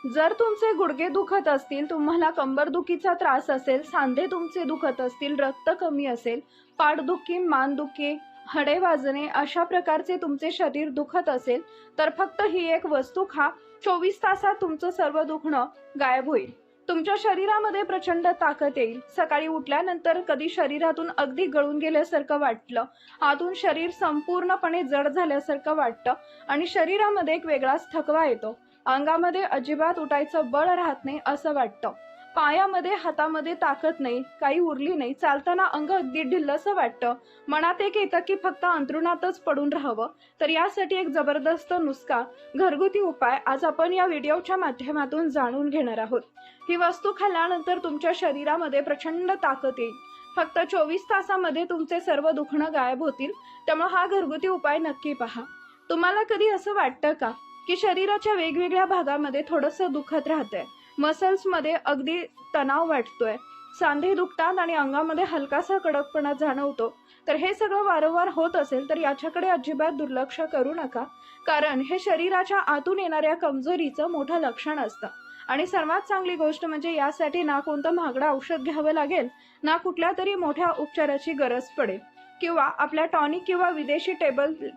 जर तुमचे गुडघे दुखत असतील, तुम्हाला कंबरदुखीचा त्रास असेल, सांधे तुमचे दुखत असतील, रक्त कमी असेल, पाठदुखी, मानदुखी, हडे वाजणे अशा प्रकारचे तुमचे शरीर दुखत असेल, तर फक्त ही एक वस्तू खा. 24 तासात तुमचं सर्व दुखणं गायब होईल. तुमच्या शरीरामध्ये प्रचंड ताकद येईल. सकाळी उठल्यानंतर कधी शरीरातून अगदी गळून गेल्यासारखं वाटलं, आतून शरीर संपूर्णपणे जड झाल्यासारखं वाटतं आणि शरीरामध्ये एक वेगळाच थकवा येतो. अंगामध्ये अजिबात उठायचं बळ राहत नाही असं वाटतं. पायामध्ये, हातामध्ये ताकद नाही, काही उरली नाही. चालताना अंग अगदी ढिल्लसं वाटतं. मनात एक येतं की फक्त अंथरुणातच पडून राहावं. तर यासाठी एक जबरदस्त नुस्खा, घरगुती उपाय आज आपण या व्हिडिओच्या माध्यमातून जाणून घेणार आहोत. ही वस्तू खाल्ल्यानंतर तुमच्या शरीरामध्ये प्रचंड ताकद येईल. फक्त 24 तासामध्ये तुमचे सर्व दुखणं गायब होतील. त्यामुळे हा घरगुती उपाय नक्की पहा. तुम्हाला कधी असं वाटतं का की शरीराच्या वेगवेगळ्या भागामध्ये थोडंसं दुखत राहतंय, मसल्समध्ये अगदी तणाव वाटतोय, सांधे दुखतात आणि अंगामध्ये हलकासा कडकपणा जाणवतो? तर हे सगळं वारंवार होत असेल तर याच्याकडे अजिबात दुर्लक्ष करू नका, कारण हे शरीराच्या आतून येणाऱ्या कमजोरीचं मोठं लक्षण असतं. आणि सर्वात चांगली गोष्ट म्हणजे यासाठी ना कोणतं महागडं औषध घ्यावं लागेल, ना कुठल्या तरी मोठ्या उपचाराची गरज पडेल, किंवा आपल्या टॉनिक किंवा विदेशी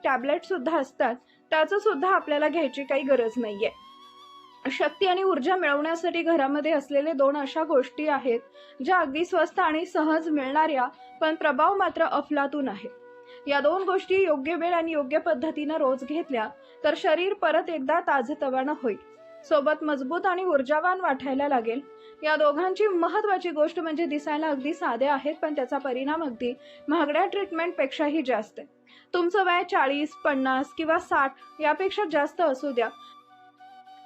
टॅबलेट सुद्धा असतात, त्याचं सुद्धा आपल्याला घ्यायची काही गरज नाहीये. शक्ती आणि ऊर्जा मिळवण्यासाठी घरामध्ये असलेले 2 अशा गोष्टी आहेत ज्या अगदी स्वस्त आणि सहज मिळणाऱ्या, पण प्रभाव मात्र अफलातून आहे. या 2 गोष्टी योग्य वेळ आणि योग्य पद्धतीनं रोज घेतल्या तर शरीर परत एकदा ताजतवानं होईल. सोबत मजबूत आणि ऊर्जावान वाटायला लागेल. या दोघांची महत्वाची गोष्ट म्हणजे दिसायला अगदी साधे आहेत, पण त्याचा परिणाम अगदी महागड्या ट्रीटमेंटपेक्षाही जास्त आहे. तुमचं वय 40, 50 किंवा 60 यापेक्षा जास्त असू द्या,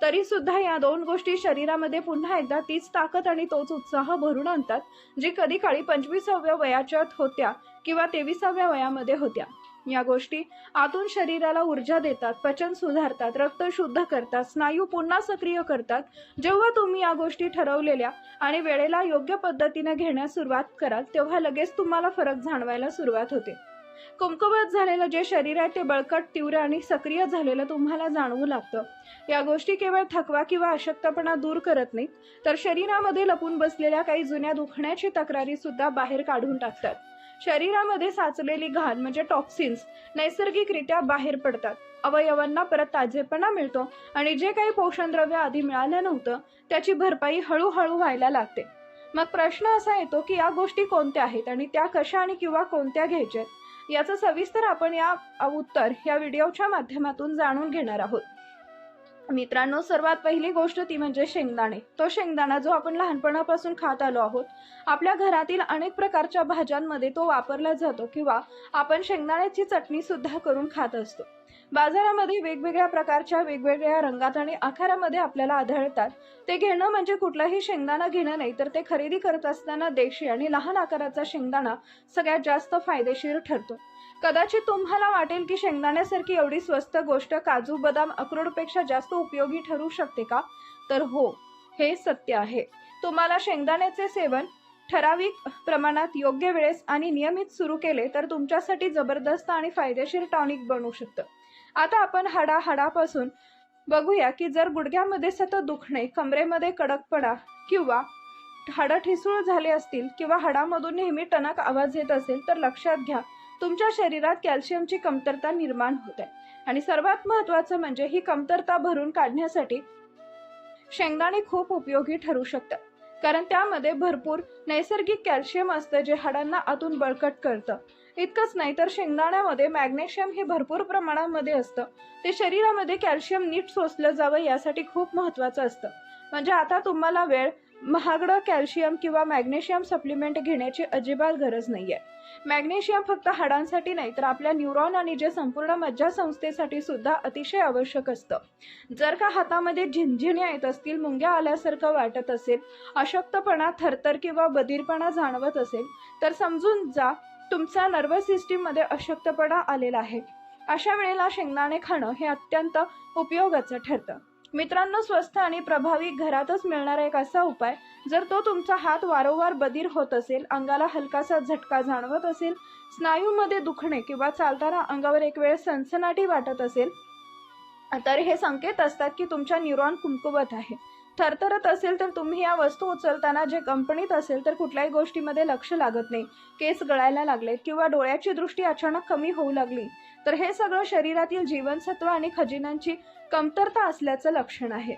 तरी सुद्धा या 2 गोष्टी शरीरामध्ये पुन्हा एकदा तीच ताकद आणि तोच उत्साह भरून आणतात, जी कधी काळी 25व्या वयाच्यात होत्या किंवा 23व्या वयामध्ये होत्या. या गोष्टी आतून शरीराला ऊर्जा देतात, पचन सुधारतात, रक्त शुद्ध करतात, स्नायू पुन्हा सक्रिय करतात. जेव्हा तुम्ही या गोष्टी ठरवलेल्या आणि वेळेला योग्य पद्धतीने घेण्यास सुरुवात कराल, तेव्हा लगेच तुम्हाला फरक जाणवायला सुरुवात होते. कुमकुवत झालेलं जे शरीर आहे ते बळकट, तीव्र आणि सक्रिय झालेलं तुम्हाला जाणवू लागतं. या गोष्टी केवळ थकवा किंवा अशक्तपणा दूर करत नाहीत, तर शरीरामध्ये लपून बसलेल्या काही जुन्या दुखण्याची तक्रारी सुद्धा बाहेर काढून टाकतात. शरीरामध्ये साचलेली घाण म्हणजे टॉक्सिन्स नैसर्गिकरित्या बाहेर पडतात. अवयवांना परत ताजेपणा मिळतो आणि जे काही पोषण द्रव्य आधी मिळालं नव्हतं त्याची भरपाई हळूहळू व्हायला लागते. मग प्रश्न असा येतो की या गोष्टी कोणत्या आहेत आणि त्या कशा आणि किंवा कोणत्या घ्यायच्या, याचं सविस्तर आपण उत्तर या व्हिडिओच्या माध्यमातून जाणून घेणार आहोत. मित्रांनो, सर्वात पहिली गोष्ट ती म्हणजे शेंगदाणे. तो शेंगदाणा जो आपण लहानपणापासून खात आलो आहोत. आपल्या घरातील अनेक प्रकारच्या भाज्यांमध्ये तो वापरला जातो किंवा आपण शेंगदाण्याची चटणी सुद्धा करून खात असतो. बाजारामध्ये वेगवेगळ्या प्रकारच्या, वेगवेगळ्या रंगात आणि आकारामध्ये आपल्याला आढळतात. ते घेणं म्हणजे कुठलाही शेंगदाणा घेणं नाही, तर ते खरेदी करत असताना देशी आणि लहान आकाराचा शेंगदाणा सगळ्यात जास्त फायदेशीर ठरतो. कदाचित तुम्हाला वाटेल की शेंगदाण्यासारखी एवढी स्वस्त गोष्ट काजू, बदाम, अक्रोडपेक्षा जास्त उपयोगी ठरू शकते का? तर हो, हे सत्य आहे. तुम्हाला शेंगदाण्याचे सेवन ठराविक प्रमाणात, योग्य वेळेस आणि नियमित सुरू केले तर तुमच्यासाठी जबरदस्त आणि फायदेशीर टॉनिक बनू शकतं. आता आपण हाडापासून बघूया की जर गुडघ्यामध्ये सतत दुखणे, कमरेमध्ये कडकपणा किंवा हाडं ठिसूळ झाले असतील किंवा हाडामधून नेहमी टणक आवाज येत असेल, तर लक्षात घ्या, तुमच्या शरीरात कॅल्शियमची कमतरता निर्माण होत आहे. आणि सर्वात महत्त्वाचं म्हणजे ही कमतरता भरून काढण्यासाठी शेंगदाणे खूप उपयोगी ठरू शकतात, कारण त्यामध्ये भरपूर नैसर्गिक कॅल्शियम असतं जे हाडांना आतून बळकट करतं. इतकंच नाही तर शेंगदाण्यामध्ये मॅग्नेशियम हे भरपूर प्रमाणामध्ये असतं. ते शरीरामध्ये कॅल्शियम नीट शोषलं जावं यासाठी खूप महत्त्वाचं असतं. म्हणजे आता तुम्हाला महागडं कॅल्शियम किंवा मॅग्नेशियम सप्लिमेंट घेण्याची अजिबात गरज नाहीये. मॅग्नेशियम फक्त हाडांसाठी नाही, तर आपल्या न्यूरॉन आणि जे संपूर्ण मज्जासंस्थेसाठी सुद्धा अतिशय आवश्यक असतं. जर का हातामध्ये झिणझिण्या येत असतील, मुंग्या आल्यासारखं वाटत असेल, अशक्तपणा, थरथर किंवा बधीरपणा जाणवत असेल, तर समजून जा तुमचा नर्वस सिस्टीममध्ये अशक्तपणा आलेला आहे. अशा वेळेला शेंगदाणे खाणं हे अत्यंत उपयोगाचं ठरतं. मित्रांनो, स्वस्थ आणि प्रभावी घरातच मिळणारा एक असा उपाय, जर तो तुमचा हात वारंवार बधीर होत असेल, अंगाला हलकासा झटका जाणवत असेल, स्नायूमध्ये दुखणे किंवा चालताना अंगावर एक वेळ सनसनाटी वाटत असेल, तर हे संकेत असतात की तुमच्या न्यूरॉन कुमकुवत आहे. थरथरत असेल तर तुम्ही या वस्तू उचलताना जे कंपनीत असेल तर कुठल्याही गोष्टीमध्ये लक्ष लागत नाही, केस गळायला लागलेत किंवा डोळ्याची दृष्टी अचानक कमी होऊ लागली, तर हे सगळं शरीरातील जीवनसत्व आणि खजिनांची कमतरता असल्याचं लक्षण आहे.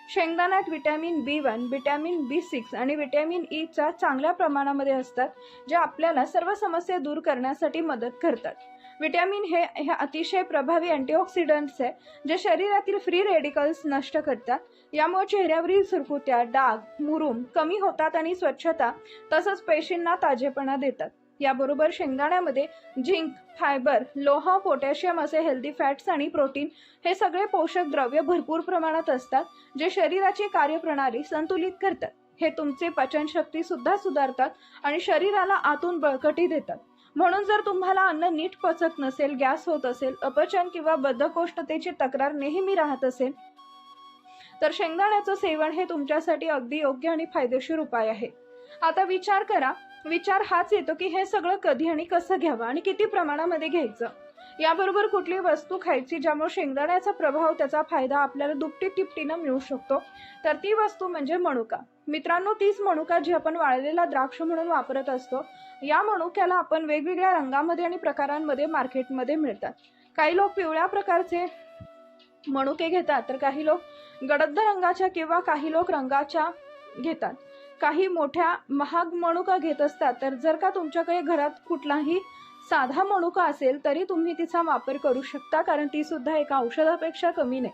शेंगदाण्यात विटॅमिन B1, विटॅमिन B6 आणि विटॅमिन E च्या चांगल्या प्रमाणामध्ये असतात, जे आपल्याला सर्व समस्या दूर करण्यासाठी मदत करतात. विटॅमिन हे अतिशय प्रभावी अँटीऑक्सिडंट्स आहे, जे शरीरातील फ्री रेडिकल्स नष्ट करतात. यामुळे चेहऱ्यावरील सुरकुत्या, डाग, मुरूम कमी होतात आणि स्वच्छता तसंच पेशींना ताजेपणा देतात. याबरोबर शेंगदाण्यामध्ये झिंक, फायबर, लोह, पोटॅशियम असे हेल्दी फॅट्स आणि प्रोटीन हे सगळे पोषक द्रव्य भरपूर प्रमाणात असतात, जे शरीराची कार्यप्रणाली संतुलित करतात. हे तुमचे पचनशक्ती सुद्धा सुधारतात आणि शरीराला आतून बळकटी देतात. म्हणून जर तुम्हाला अन्न नीट पचत नसेल, गॅस होत असेल, अपचन किंवा बद्धकोष्ठतेची तक्रार नेहमी राहत असेल, तर शेंगदाण्याचं सेवन हे तुमच्यासाठी अगदी योग्य आणि फायदेशीर उपाय आहे. आता विचार करा, विचार हाच येतो की हे सगळं कधी आणि कसं घ्यावं आणि किती प्रमाणामध्ये घ्यायचं. याबरोबर कुठली वस्तू खायची ज्यामुळे शेंगदाण्याचा प्रभाव, त्याचा फायदा आपल्याला दुपटी तिपटीनं मिळू शकतो, तर ती वस्तू म्हणजे मनुका. मित्रांनो, तीच मनुका जी आपण वाळलेला द्राक्ष म्हणून वापरत असतो. या मनुक्याला आपण वेगवेगळ्या रंगामध्ये आणि प्रकारांमध्ये मार्केटमध्ये मिळतात. काही लोक पिवळ्या प्रकारचे मनुके घेतात, तर काही लोक गडद रंगाच्या किंवा काही लोक रंगाच्या घेतात. काही मोठ्या महाग मनुका घेत असतात. तर जर का तुमच्याकडे घरात कुठलाही साधा मनुका असेल तरी तुम्ही तिचा वापर करू शकता, कारण ती सुद्धा एका औषधापेक्षा कमी नाही.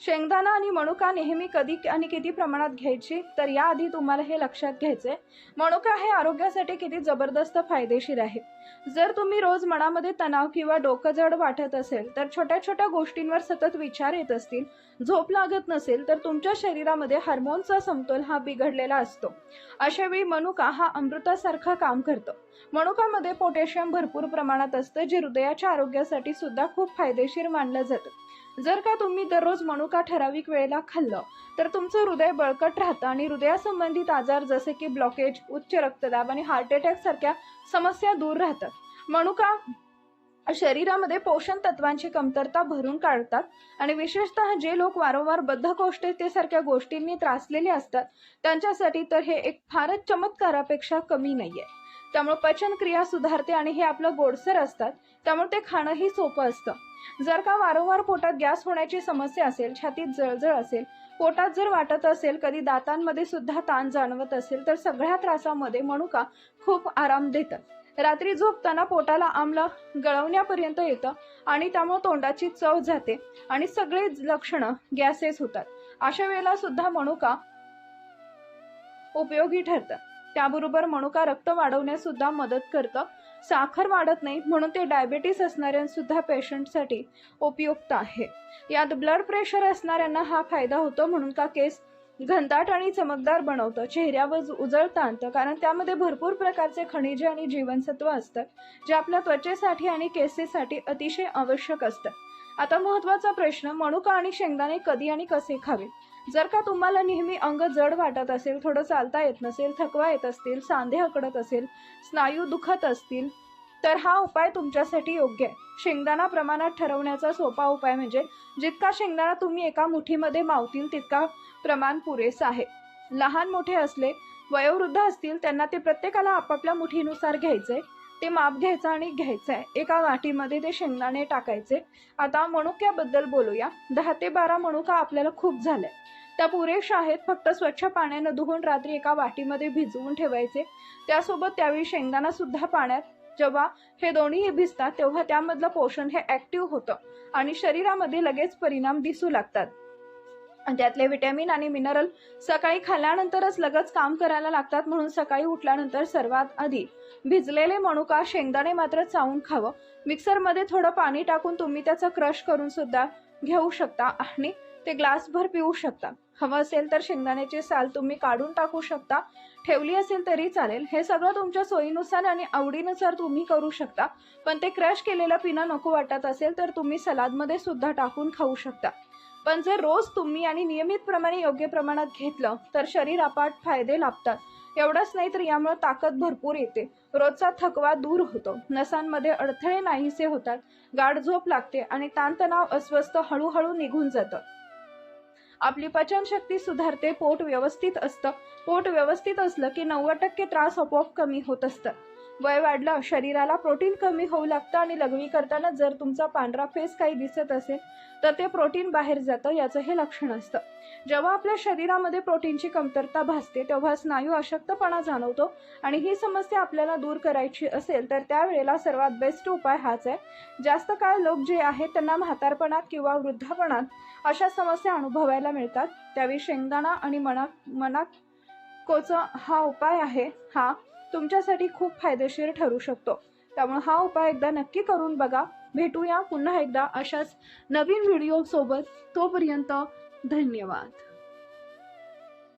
शेंगदाणा आणि मनुका नेहमी कधी आणि किती प्रमाणात घ्यायची, तर याआधी तुम्हाला हे लक्षात घ्यायचंय, मनुका हे आरोग्यासाठी किती जबरदस्त फायदेशीर आहे. जर तुम्ही रोज मनामध्ये तणाव किंवा डोकं जड वाटत असेल, तर छोट्या छोट्या गोष्टींवर सतत विचार येत असतील, झोप लागत नसेल, तर तुमच्या शरीरामध्ये हार्मोनचा समतोल हा बिघडलेला असतो. अशा वेळी मनुका हा अमृतासारखा काम करतो. मनुकामध्ये पोटॅशियम भरपूर प्रमाणात असतं, जे हृदयाच्या आरोग्यासाठी सुद्धा खूप फायदेशीर मानलं जातं. जर का तुम्ही दररोज मनुका ठराविक वेळेला खाल्लं, तर तुमचं हृदय बळकट राहतं आणि हृदयासंबंधित आजार जसे की ब्लॉकेज, उच्च रक्तदाब आणि हार्ट अटॅक सारख्या समस्या दूर राहतात. मनुका शरीरामध्ये पोषण तत्वांची कमतरता भरून काढतात आणि विशेषतः जे लोक वारंवार बद्धकोष्ठतेसारख्या गोष्टींनी त्रासलेले असतात, त्यांच्यासाठी तर हे एक फारच चमत्कारापेक्षा कमी नाहीये. त्यामुळे पचनक्रिया सुधारते आणि हे आपलं गोडसर असतात, त्यामुळे ते खाणंही सोपं असतं. जर का वारंवार पोटात गॅस होण्याची समस्या असेल, छातीत जळजळ असेल, पोटात जर वाटत असेल, कधी दातांमध्ये सुद्धा ताण जाणवत असेल, तर सगळ्या त्रासामध्ये मनुका खूप आराम देतात. रात्री झोपताना पोटाला आम्ल गळवण्यापर्यंत येतं आणि त्यामुळे तोंडाची चव जाते आणि सगळे लक्षणं गॅसेस होतात. अशा वेळेला सुद्धा मनुका उपयोगी ठरतं. त्याबरोबर मनुका रक्त वाढवण्यास सुद्धा मदत करतं. साखर वाढत नाही, म्हणून ते डायबिटीस असणाऱ्यांसुद्धा पेशंटसाठी उपयुक्त आहे. यात ब्लड प्रेशर असणाऱ्यांना हा फायदा होतो, म्हणून का केस घनदाट आणि चमकदार बनवतं, चेहऱ्यावर उजळतं आणतं, कारण त्यामध्ये भरपूर प्रकारचे खनिजे आणि जीवनसत्व असतात, जे आपल्या त्वचेसाठी आणि केसेसाठी अतिशय आवश्यक असतात. आता महत्त्वाचा प्रश्न, मनुका आणि शेंगदाणे कधी आणि कसे खावे? जर का तुम्हाला नेहमी अंग जड वाटत असेल, थोडं चालता येत नसेल, थकवा येत असतील, सांधे अकडत असेल, स्नायू दुखत असतील, तर हा उपाय तुमच्यासाठी योग्य आहे. शेंगदाणा प्रमाणात ठरवण्याचा सोपा उपाय म्हणजे जितका शेंगदाणा तुम्ही एका मुठीमध्ये मावतील तितका प्रमाण पुरेसं आहे. लहान मोठे असले, वयोवृद्ध असतील, त्यांना ते प्रत्येकाला आपापल्या मुठीनुसार घ्यायचंय. ते माप घ्यायचं आणि घ्यायचंय. एका वाटीमध्ये ते शेंगदाणे टाकायचे. आता मनुक्याबद्दल बोलूया. 10 ते 12 मनुका आपल्याला खूप झाल्या, त्या पुरेशा आहेत. फक्त स्वच्छ पाण्यानं धुवून रात्री एका वाटीमध्ये भिजवून ठेवायचे. त्यासोबत त्यावेळी शेंगदाणा सुद्धा पाण्यात, जेव्हा हे दोन्ही भिजतात तेव्हा त्यामधलं पोषण हे ऍक्टिव्ह होतं आणि शरीरामध्ये लगेच परिणाम दिसू लागतात. त्यातले विटॅमिन आणि मिनरल सकाळी खाल्ल्यानंतरच लगेच काम करायला लागतात, म्हणून सकाळी उठल्यानंतर सर्वात आधी भिजलेले मनुका शेंगदाणे मात्र चावून खावं. मिक्सरमध्ये थोडं पाणी टाकून तुम्ही त्याचा क्रश करून सुद्धा घेऊ शकता आणि ते ग्लासभर पिऊ शकता. हवं असेल तर शेंगदाण्याची साल तुम्ही काढून टाकू शकता, ठेवली असेल तरी चालेल. हे सगळं तुमच्या सोयीनुसार आणि आवडीनुसार तुम्ही करू शकता. पण ते क्रश केलेलं पिणं नको वाटत असेल तर तुम्ही सलादमध्ये सुद्धा टाकून खाऊ शकता. पण जर रोज तुम्ही आणि नियमितप्रमाणे योग्य प्रमाणात घेतलं तर शरीर अपाट फायदे लाभतात. एवढंच नाही तर यामुळे ताकद भरपूर येते, रोजचा थकवा दूर होतो, नसांमध्ये अडथळे नाहीसे होतात, गाढ झोप लागते आणि ताणतणाव, अस्वस्थ हळूहळू निघून जातं. आपली पचनशक्ती सुधारते, पोट व्यवस्थित असतं. पोट व्यवस्थित असलं की 90% त्रास आपोआप कमी होत असतात. वय वाढलं, शरीराला प्रोटीन कमी होऊ लागतं आणि लघवी करताना जर तुमचा पांढरा फेस काही दिसत असेल तर ते प्रोटीन बाहेर जातं, याचं हे लक्षण असतं. जेव्हा आपल्या शरीरामध्ये प्रोटीनची कमतरता भासते तेव्हा स्नायू अशक्तपणा जाणवतो आणि ही समस्या आपल्याला दूर करायची असेल तर त्यावेळेला सर्वात बेस्ट उपाय हाच आहे. जास्त काळ लोक जे आहेत त्यांना म्हातारपणात किंवा वृद्धापणात अशा समस्या अनुभवायला मिळतात. त्यावेळी शेंगदाणा आणि मनाकोचा हा उपाय आहे, हा तुमच्यासाठी खूप फायदेशीर ठरू शकतो. त्यामुळे हा उपाय एकदा नक्की करून बघा. भेटूया पुन्हा एकदा अशाच नवीन व्हिडिओ सोबत. तोपर्यंत धन्यवाद.